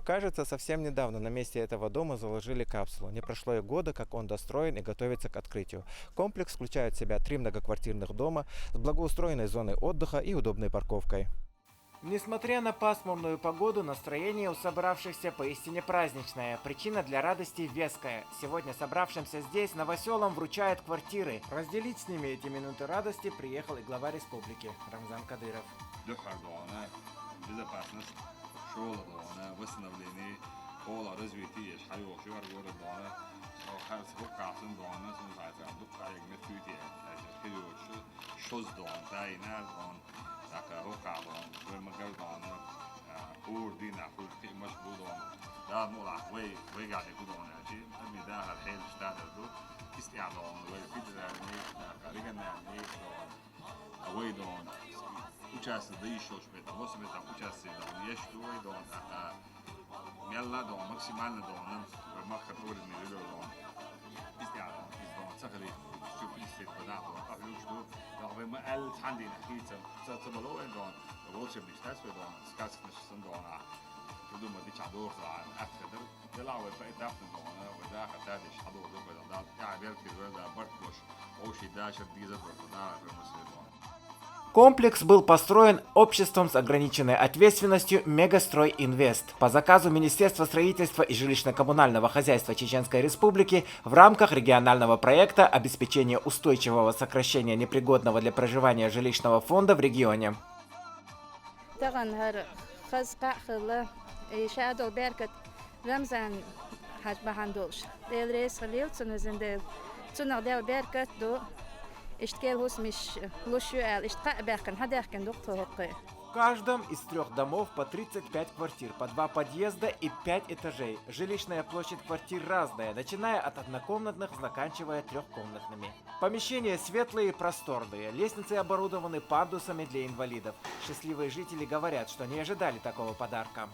Кажется, совсем недавно на месте этого дома заложили капсулу. Не прошло и года, как он достроен и готовится к открытию. Комплекс включает в себя 3 многоквартирных дома с благоустроенной зоной отдыха и удобной парковкой. Несмотря на пасмурную погоду, настроение у собравшихся поистине праздничное. Причина для радости веская. Сегодня собравшимся здесь новоселам вручают квартиры. Разделить с ними эти минуты радости приехал и глава республики Рамзан Кадыров. Комплекс был построен обществом с ограниченной ответственностью «Мегастрой Инвест» по заказу Министерства строительства и жилищно-коммунального хозяйства Чеченской Республики в рамках регионального проекта обеспечения устойчивого сокращения непригодного для проживания жилищного фонда в регионе. В каждом из 3 домов по 35 квартир, по 2 подъезда и 5 этажей. Жилищная площадь квартир разная, начиная от однокомнатных, заканчивая 3-комнатными. Помещения светлые и просторные, лестницы оборудованы пандусами для инвалидов. Счастливые жители говорят, что не ожидали такого подарка.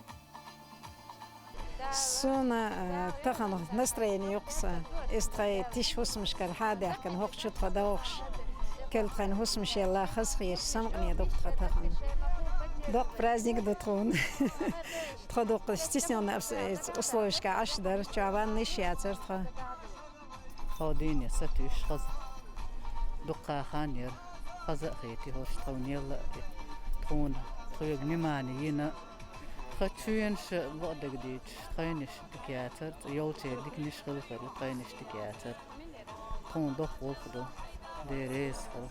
Сона тахано настроение юкса. Истрай тиш хусмшкал хадах кан хокчут хадахш. Кельтрайн хусмшелла хасхиш самгни доктор тахан. Док праздник дотрон. Продук стесненно условишка ашдар чаван нишиатер тха. خادين ستوش خز دقة خانير خزق خيتي هوش تونيل تون خيج نماني ينا خشوينش بعد جديد خينش دكياتر يوتي دكنش خلفر خينش دكياتر تون دخ وخدو ديريس خل.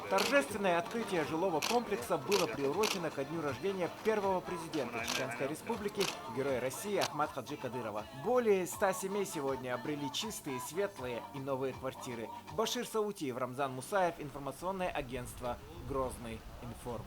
Торжественное открытие жилого комплекса было приурочено ко дню рождения первого президента Чеченской Республики, героя России Ахмад Хаджи Кадырова. Более 100 семей сегодня обрели чистые, светлые и новые квартиры. Башир Саутиев, Рамзан Мусаев, информационное агентство Грозный Информ.